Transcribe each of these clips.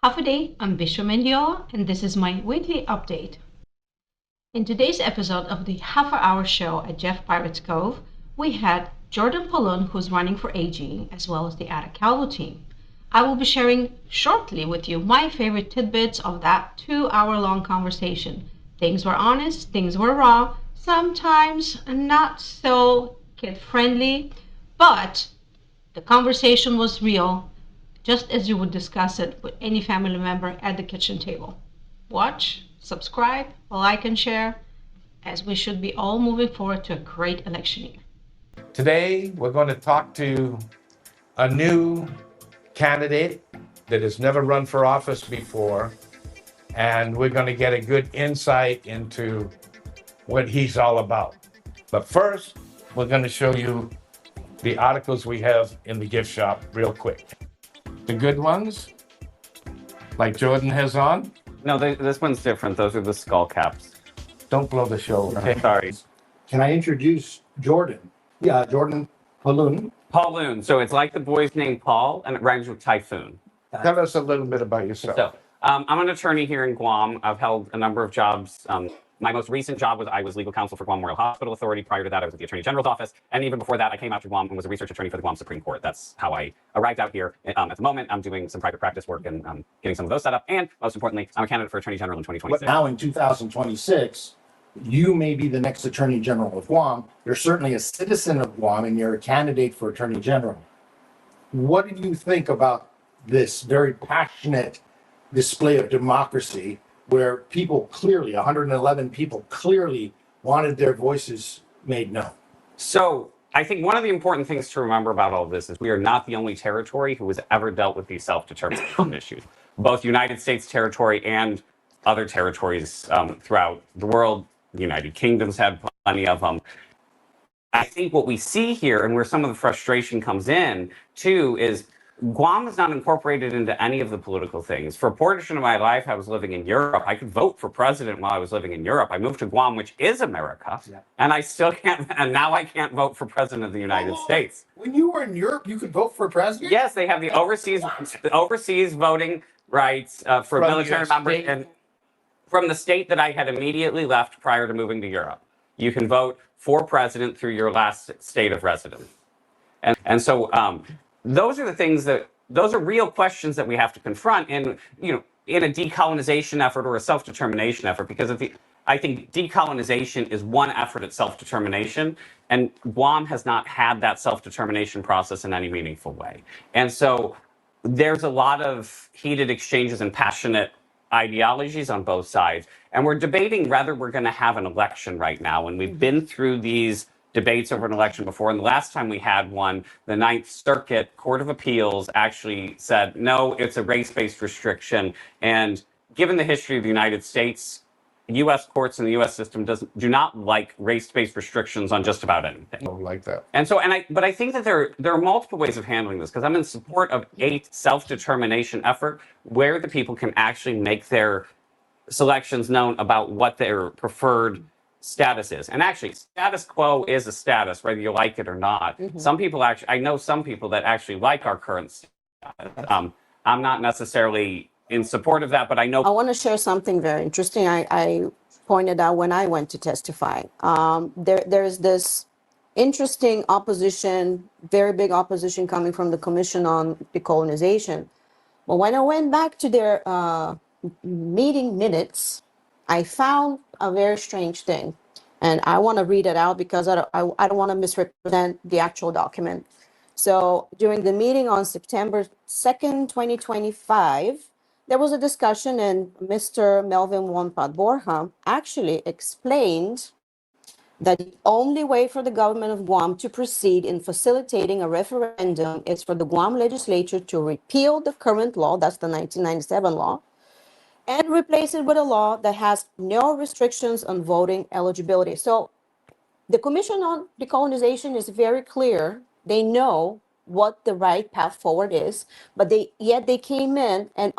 Hafa Day, I'm Bishop Mendiola, and this is my weekly update. In today's episode of the Half Hour Show at Jeff Pirates Cove, we had Jordan Pallun, who's running for AG, as well as the Ada-Calvo team. I will be sharing shortly with you my favorite tidbits of that 2 hour long conversation. Things were honest, things were raw, sometimes not so kid friendly, but the conversation was real, just as you would discuss it with any family member at the kitchen table. Watch, subscribe, like, and share, as we should be all moving forward to a great election year. Today, we're going to talk to a new candidate that has never run for office before, and we're going to get a good insight into what he's all about. But first, we're going to show you the articles we have in the gift shop real quick. The good ones, like Jordan has on. No, this one's different. Those are the skull caps. Don't blow the show, okay? Sorry. Can I introduce Jordan? Yeah, Jordan Pallun. Pauloon. So it's like the boy's name Paul, and it rhymes with typhoon. Tell us a little bit about yourself. So I'm an attorney here in Guam. I've held a number of jobs. My most recent job was I was legal counsel for Guam Memorial Hospital Authority. Prior to that, I was at the Attorney General's office. And even before that, I came out to Guam and was a research attorney for the Guam Supreme Court. That's how I arrived out here. At the moment, I'm doing some private practice work and getting some of those set up. And most importantly, I'm a candidate for Attorney General in 2026. But now in 2026, you may be the next Attorney General of Guam. You're certainly a citizen of Guam and you're a candidate for Attorney General. What do you think about this very passionate display of democracy where people clearly, 111 people clearly wanted their voices made known? So I think one of the important things to remember about all of this is we are not the only territory who has ever dealt with these self-determination issues. Both United States territory and other territories throughout the world, the United Kingdom's had plenty of them. I think what we see here and where some of the frustration comes in too is Guam is not incorporated into any of the political things. For a portion of my life, I was living in Europe. I could vote for president while I was living in Europe. I moved to Guam, which is America, and I still can't, and now I can't vote for president of the United States. When you were in Europe, you could vote for president? Yes, they have the overseas voting rights for military members, and from the state that I had immediately left prior to moving to Europe. You can vote for president through your last state of residence. And so those are the things those are real questions that we have to confront in a decolonization effort or a self-determination effort, because I think decolonization is one effort at self-determination, and Guam has not had that self-determination process in any meaningful way. And so there's a lot of heated exchanges and passionate ideologies on both sides. And we're debating whether we're going to have an election right now. And we've been through these debates over an election before. And the last time we had one, the Ninth Circuit Court of Appeals actually said, no, it's a race-based restriction. And given the history of the United States, U.S. courts and the U.S. system do not like race-based restrictions on just about anything. I don't like that. But I think that there are multiple ways of handling this, because I'm in support of a self-determination effort where the people can actually make their selections known about what their preferred status is. And actually, status quo is a status, whether you like it or not. Mm-hmm. Some people I know some people that actually like our current status. I'm not necessarily in support of that, but I know. I want to share something very interesting. I pointed out when I went to testify. There's this interesting opposition, very big opposition coming from the Commission on Decolonization. But when I went back to their meeting minutes, I found a very strange thing. And I want to read it out because I don't want to misrepresent the actual document. So during the meeting on September 2nd, 2025, there was a discussion, and Mr. Melvin Wonpat Borham actually explained that the only way for the government of Guam to proceed in facilitating a referendum is for the Guam legislature to repeal the current law, that's the 1997 law, and replace it with a law that has no restrictions on voting eligibility. So the Commission on Decolonization is very clear. They know what the right path forward is, but yet they came in and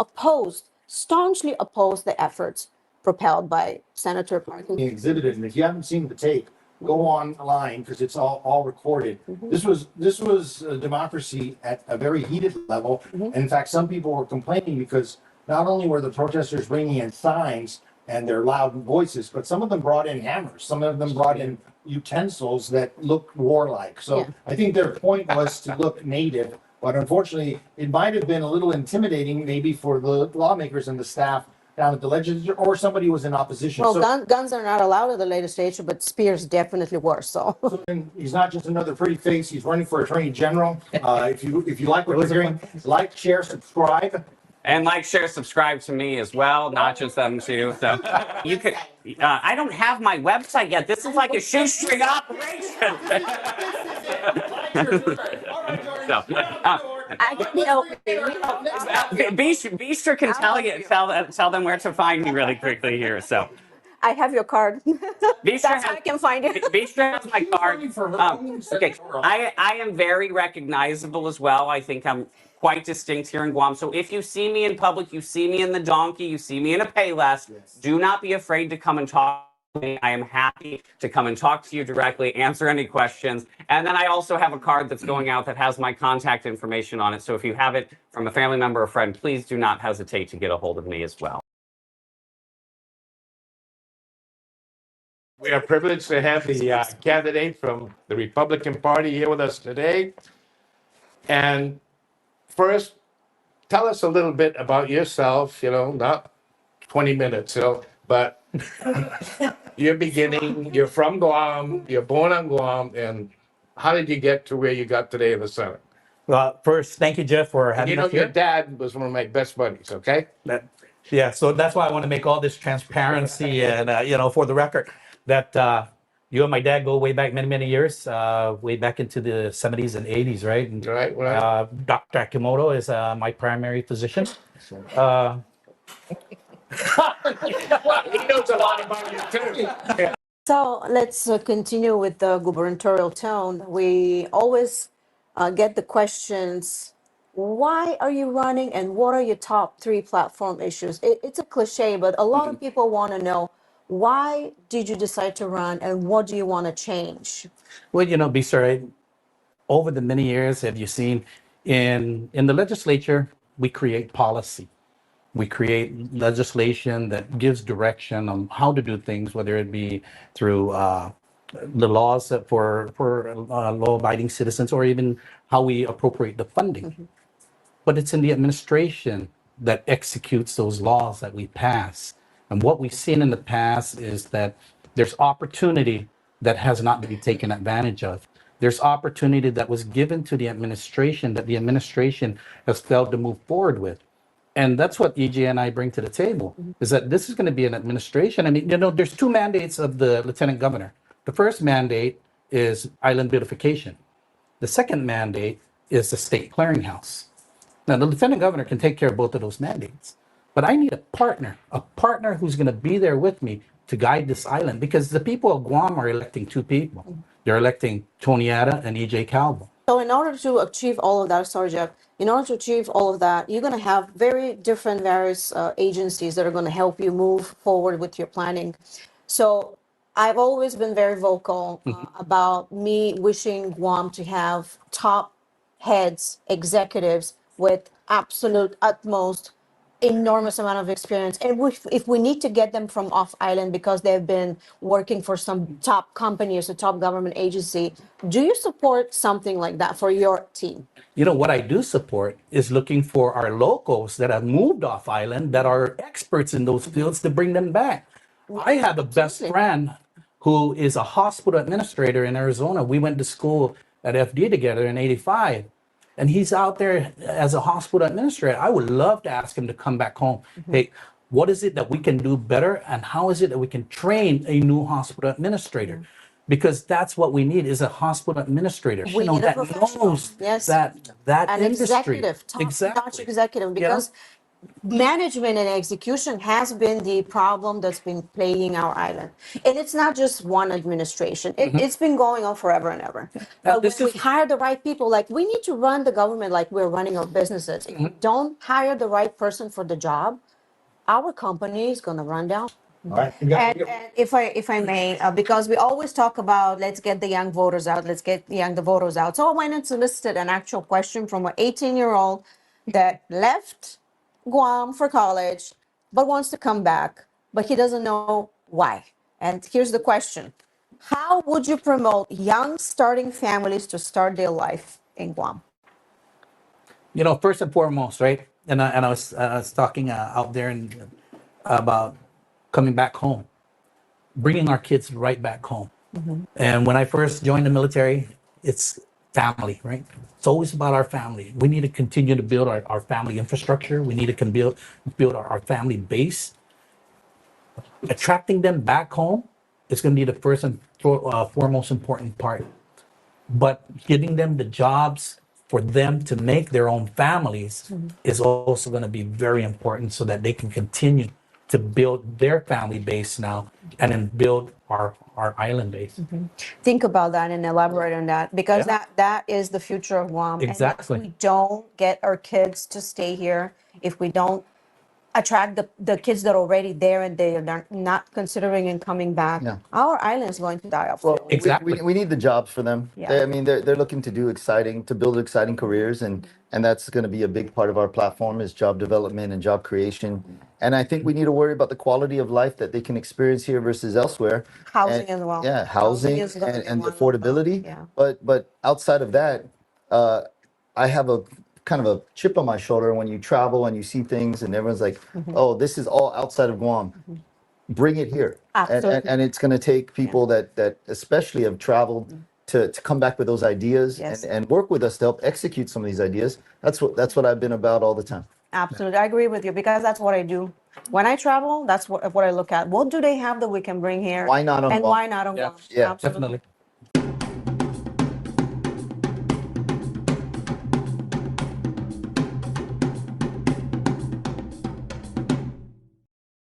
staunchly opposed the efforts propelled by Senator Parkin. Exhibited, and if you haven't seen the tape, go online because it's all recorded. Mhm. This was a democracy at a very heated level. Mhm. And in fact, some people were complaining because not only were the protesters bringing in signs and their loud voices, but some of them brought in hammers. Some of them brought in utensils that looked warlike. So Yeah. I think their point was to look native, but unfortunately, it might have been a little intimidating maybe for the lawmakers and the staff down at the legislature, or somebody who was in opposition. Well, So guns are not allowed at the legislature, but spears definitely were, so. and he's not just another pretty face. He's running for attorney general. If you like what you're hearing, like, share, subscribe. And like, share, subscribe to me as well, not just them too. So you could. I don't have my website yet. This is like a shoestring operation. So, Beaster can tell them where to find me really quickly here. So I have your card. Beaster That's how I can find you. Beaster has my card. Okay, I am very recognizable as well. I think I'm quite distinct here in Guam. So if you see me in public, you see me in the donkey, you see me in a Payless, do not be afraid to come and talk to me. I am happy to come and talk to you directly, answer any questions. And then I also have a card that's going out that has my contact information on it. So if you have it from a family member or friend, please do not hesitate to get a hold of me as well. We are privileged to have the candidate from the Republican Party here with us today. And first, tell us a little bit about yourself, not 20 minutes, but your beginning, you're from Guam, you're born on Guam, and how did you get to where you got today in the Senate? Well, first, thank you, Jeff, for having us Your here. dad was one of my best buddies, okay? Yeah, so that's why I want to make all this transparency and, for the record, that you and my dad go way back many, many years, way back into the 70s and 80s, right? And, Right. Dr. Akimoto is my primary physician. He knows a lot about you, too. Yeah. So let's continue with the gubernatorial tone. We always get the questions, why are you running and what are your top 3 platform issues? It's a cliche, but a lot of people want to know, why did you decide to run and what do you want to change? Well, Bisa, over the many years, have you seen in the legislature, we create policy. We create legislation that gives direction on how to do things, whether it be through the laws for law-abiding citizens, or even how we appropriate the funding. But it's in the administration that executes those laws that we pass. And what we've seen in the past is that there's opportunity that has not been taken advantage of. There's opportunity that was given to the administration that the administration has failed to move forward with. And that's what EJ and I bring to the table, is that this is going to be an administration. I mean, there's 2 mandates of the lieutenant governor. The first mandate is island beautification. The second mandate is the state clearinghouse. Now, the lieutenant governor can take care of both of those mandates, but I need a partner who's going to be there with me to guide this island, because the people of Guam are electing 2 people. They're electing Tony Ada and Ada-Calvo. So in order to achieve all of that, sorry, Jeff, in order to achieve all of that, you're going to have various agencies that are going to help you move forward with your planning. So I've always been very vocal about me wishing Guam to have top heads, executives with absolute utmost enormous amount of experience. And if we need to get them from off island because they've been working for some top company or a top government agency, do you support something like that for your team? What I do support is looking for our locals that have moved off island that are experts in those fields to bring them back. I have a best friend who is a hospital administrator in Arizona. We went to school at FD together in '85. And he's out there as a hospital administrator. I would love to ask him to come back home. Hey, what is it that we can do better? And how is it that we can train a new hospital administrator? Because that's what we need, is a hospital administrator. We need a that professional. knows Yes. that An industry. executive, top-notch Exactly. executive, because management and execution has been the problem that's been plaguing our island. And it's not just one administration. It's been going on forever and ever. But when we hire the right people, like we need to run the government like we're running our businesses. If we don't hire the right person for the job, our company is going to run down. All right. And if I may, because we always talk about let's get the young voters out, let's get the voters out. So I went and solicited an actual question from an 18-year-old that left Guam for college, but wants to come back, but he doesn't know why. And here's the question. How would you promote young starting families to start their life in Guam? First and foremost, right? And I was talking out there about coming back home, bringing our kids right back home. And when I first joined the military, it's family, right? It's always about our family. We need to continue to build our family infrastructure. We need to build our family base. Attracting them back home is going to be the first and foremost important part. But giving them the jobs for them to make their own families is also going to be very important so that they can continue to build their family base now and then build our island base. Think about that and elaborate on that, because Yeah. that is the future of Guam. Exactly. And if we don't get our kids to stay here, if we don't attract the kids that are already there and they are not considering and coming back, Yeah. our island is going to die off. Well, Exactly. we need the jobs for them. Yeah. I mean, they're looking to build exciting careers, and that's going to be a big part of our platform is job development and job creation. And I think we need to worry about the quality of life that they can experience here versus elsewhere. Housing And- as well. Yeah, housing is gonna be and one of them. affordability. Yeah. But outside of that, I have a kind of a chip on my shoulder when you travel and you see things and everyone's like, oh, this is all outside of Guam. Bring it here. Absolutely. And it's going to take people that especially have traveled to come back with those ideas Yes. and work with us to help execute some of these ideas. That's what I've been about all the time. Absolutely. I agree with you, because that's what I do. When I travel, that's what I look at. What do they have that we can bring here? Why not on And Guam? why not on Yeah. Guam? Yeah. Absolutely. Definitely.